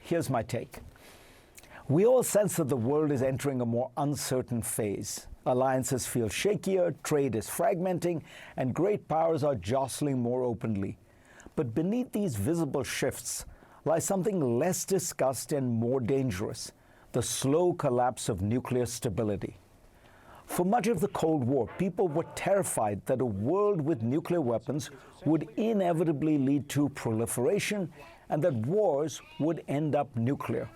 Here's my take. We all sense that the world is entering a more uncertain phase. Alliances feel shakier, trade is fragmenting, and great powers are jostling more openly. But beneath these visible shifts lies something less discussed and more dangerous: the slow collapse of nuclear stability. For much of the Cold War, people were terrified that a world with nuclear weapons would inevitably lead to proliferation and that wars would end up nuclear.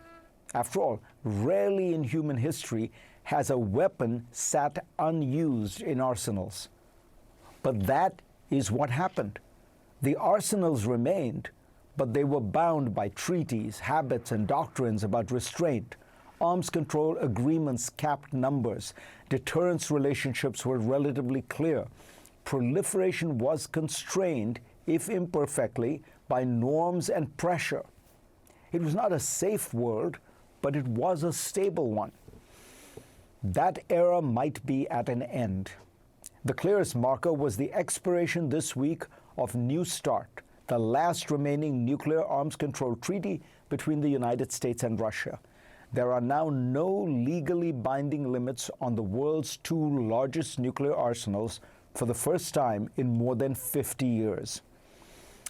After all, rarely in human history has a weapon sat unused in arsenals. But that is what happened. The arsenals remained, but they were bound by treaties, habits, and doctrines about restraint. Arms control agreements capped numbers. Deterrence relationships were relatively clear. Proliferation was constrained, if imperfectly, by norms and pressure. It was not a safe world, but it was a stable one. That era might be at an end. The clearest marker was the expiration this week of New START, the last remaining nuclear arms control treaty between the United States and Russia. There are now no legally binding limits on the world's two largest nuclear arsenals for the first time in more than 50 years.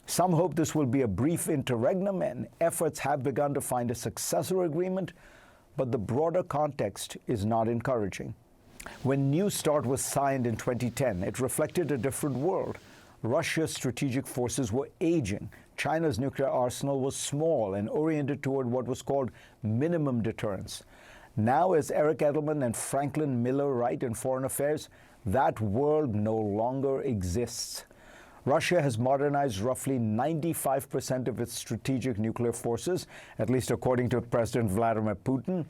Some hope this will be a brief interregnum, and efforts have begun to find a successor agreement, but the broader context is not encouraging. When New START was signed in 2010, it reflected a different world. Russia's strategic forces were aging. China's nuclear arsenal was small and oriented toward what was called minimum deterrence. Now, as Eric Edelman and Franklin Miller write in Foreign Affairs, that world no longer exists. Russia has modernized roughly 95% of its strategic nuclear forces, at least according to President Vladimir Putin.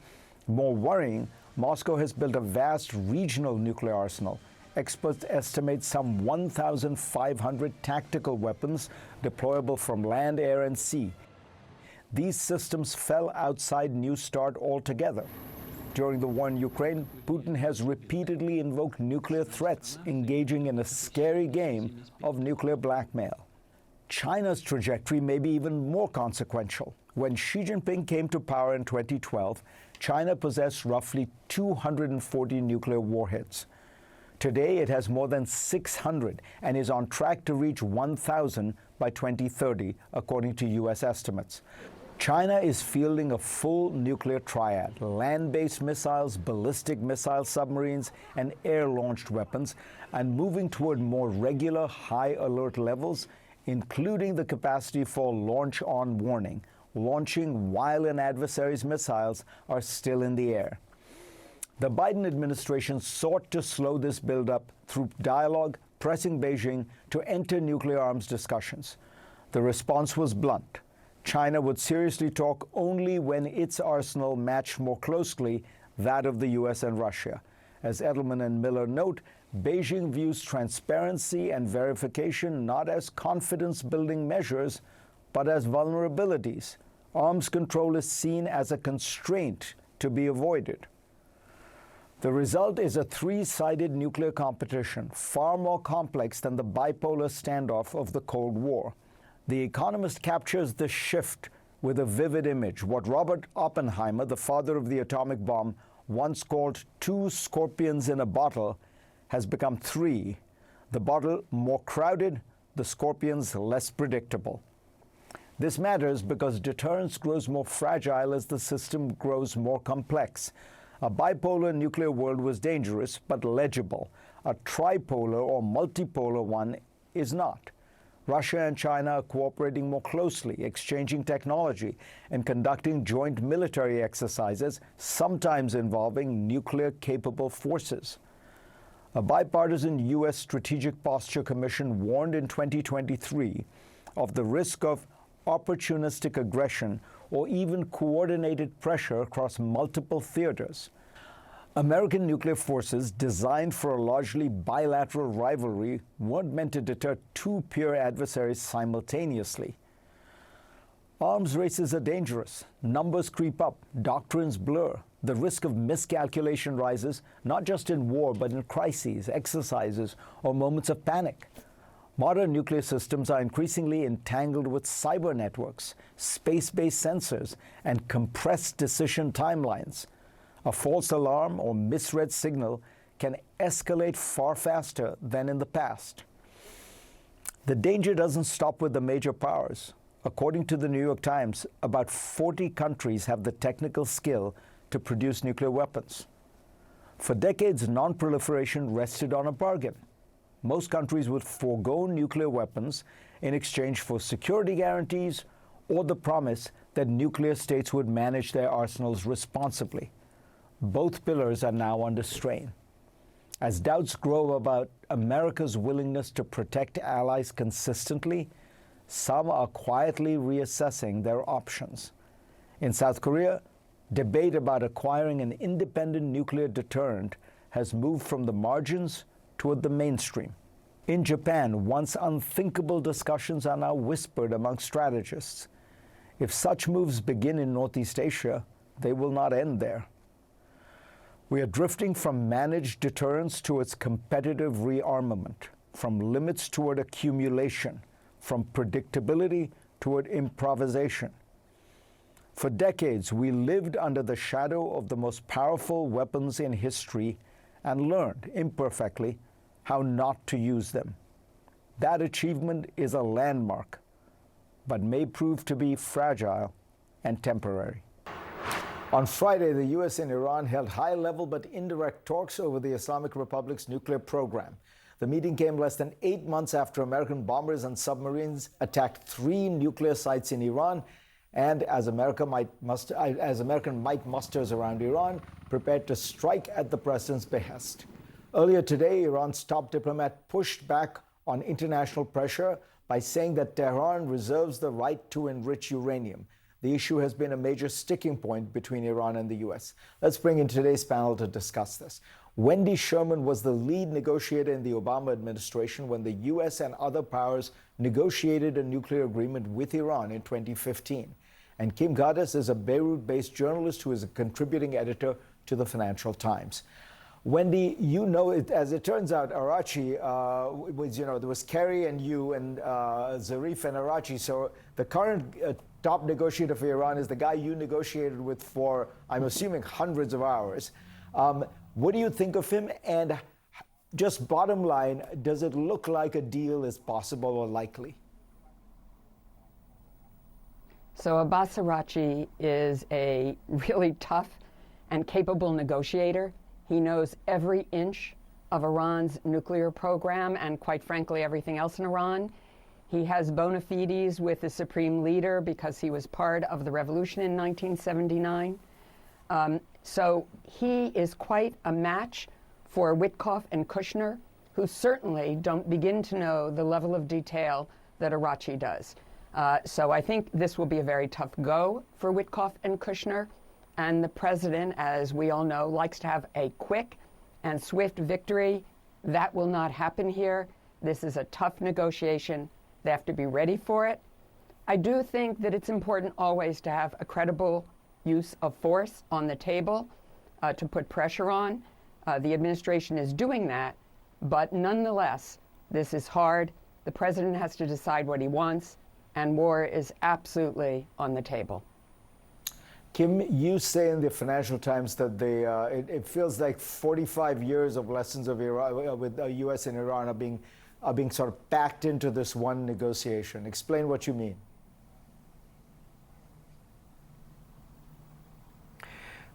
More worrying, Moscow has built a vast regional nuclear arsenal. Experts estimate some 1,500 tactical weapons deployable from land, air, and sea. These systems fell outside New START altogether. During the war in Ukraine, Putin has repeatedly invoked nuclear threats, engaging in a scary game of nuclear blackmail. China's trajectory may be even more consequential. When Xi Jinping came to power in 2012, China possessed roughly 240 nuclear warheads. Today, it has more than 600 and is on track to reach 1,000 by 2030, according to U.S. estimates. China is fielding a full nuclear triad: land-based missiles, ballistic missile submarines, and air-launched weapons, and moving toward more regular high-alert levels, including the capacity for launch-on warning, launching while an adversary's missiles are still in the air. The Biden administration sought to slow this buildup through dialogue, pressing Beijing to enter nuclear arms discussions. The response was blunt. China would seriously talk only when its arsenal matched more closely that of the U.S. and Russia. As Edelman and Miller note, Beijing views transparency and verification not as confidence-building measures, but as vulnerabilities. Arms control is seen as a constraint to be avoided. The result is a three-sided nuclear competition, far more complex than the bipolar standoff of the Cold War. The Economist captures the shift with a vivid image: what Robert Oppenheimer, the father of the atomic bomb, once called two scorpions in a bottle, has become three. The bottle more crowded, the scorpions less predictable. This matters because deterrence grows more fragile as the system grows more complex. A bipolar nuclear world was dangerous but legible. A tripolar or multipolar one is not. Russia and China are cooperating more closely, exchanging technology, and conducting joint military exercises, sometimes involving nuclear-capable forces. A bipartisan U.S. Strategic Posture Commission warned in 2023 of the risk of opportunistic aggression or even coordinated pressure across multiple theaters. American nuclear forces, designed for a largely bilateral rivalry, weren't meant to deter two peer adversaries simultaneously. Arms races are dangerous. Numbers creep up. Doctrines blur. The risk of miscalculation rises, not just in war, but in crises, exercises, or moments of panic. Modern nuclear systems are increasingly entangled with cyber networks, space-based sensors, and compressed decision timelines. A false alarm or misread signal can escalate far faster than in the past. The danger doesn't stop with the major powers. According to the New York Times, about 40 countries have the technical skill to produce nuclear weapons. For decades, non-proliferation rested on a bargain. Most countries would forego nuclear weapons in exchange for security guarantees or the promise that nuclear states would manage their arsenals responsibly. Both pillars are now under strain. As doubts grow about America's willingness to protect allies consistently, some are quietly reassessing their options. In South Korea, debate about acquiring an independent nuclear deterrent has moved from the margins toward the mainstream. In Japan, once unthinkable discussions are now whispered among strategists. If such moves begin in Northeast Asia, they will not end there. We are drifting from managed deterrence towards competitive rearmament, from limits toward accumulation, from predictability toward improvisation. For decades, we lived under the shadow of the most powerful weapons in history and learned, imperfectly, how not to use them. That achievement is a landmark, but may prove to be fragile and temporary. On Friday, the U.S. and Iran held high-level but indirect talks over the Islamic Republic's nuclear program. The meeting came less than 8 months after American bombers and submarines attacked 3 nuclear sites in Iran, and as American might musters around Iran prepared to strike at the president's behest. Earlier today, Iran's top diplomat pushed back on international pressure by saying that Tehran reserves the right to enrich uranium. The issue has been a major sticking point between Iran and the U.S. Let's bring in today's panel to discuss this. Wendy Sherman was the lead negotiator in the Obama administration when the U.S. and other powers negotiated a nuclear agreement with Iran in 2015. And Kim Gades is a Beirut-based journalist who is a contributing editor to the Financial Times. Wendy, you know, as it turns out, Arachi there was Kerry and you and Zarif and Arachi. So the current top negotiator for Iran is the guy you negotiated with for, I'm assuming, hundreds of hours. What do you think of him? And just bottom line, does it look like a deal is possible or likely? So Abbas Arachi is a really tough and capable negotiator. He knows every inch of Iran's nuclear program and, quite frankly, everything else in Iran. He has bona fides with the supreme leader because he was part of the revolution in 1979. So he is quite a match for Witkoff and Kushner, who certainly don't begin to know the level of detail that Arachi does. So I think this will be a very tough go for Witkoff and Kushner. And the president, as we all know, likes to have a quick and swift victory. That will not happen here. This is a tough negotiation. They have to be ready for it. I do think that it's important always to have a credible use of force on the table to put pressure on. The administration is doing that, but nonetheless, this is hard. The president has to decide what he wants, and war is absolutely on the table. Kim, you say in the Financial Times that it feels like 45 years of lessons of Iran with the U.S. and Iran are being sort of packed into this one negotiation. Explain what you mean.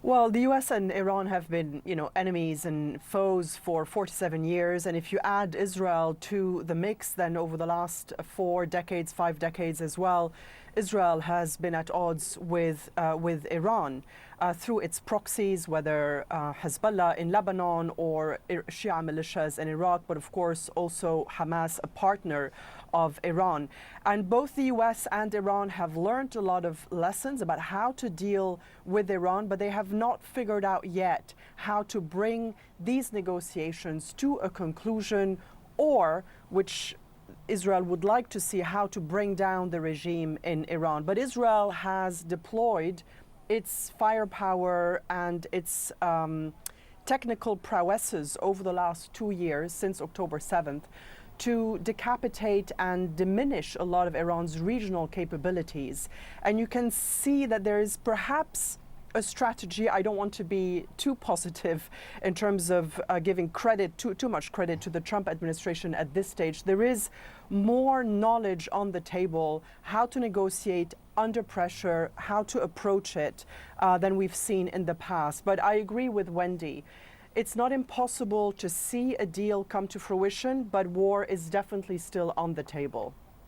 Well, the U.S. and Iran have been, enemies and foes for 47 years. And if you add Israel to the mix, then over the last 4 decades, 5 decades as well, Israel has been at odds with Iran through its proxies, whether Hezbollah in Lebanon or Shia militias in Iraq, but of course also Hamas, a partner of Iran. And both the US and Iran have learned a lot of lessons about how to deal with Iran, but they have not figured out yet how to bring these negotiations to a conclusion, or, which Israel would like to see, how to bring down the regime in Iran. But Israel has deployed its firepower and its technical prowesses over the last 2 years, since October 7th, to decapitate and diminish a lot of Iran's regional capabilities. And you can see that there is perhaps a strategy. I don't want to be too positive in terms of giving credit, too much credit to the Trump administration at this stage. There is more knowledge on the table how to negotiate under pressure, how to approach it than we've seen in the past. But I agree with Wendy. It's not impossible to see a deal come to fruition, but war is definitely still on the table.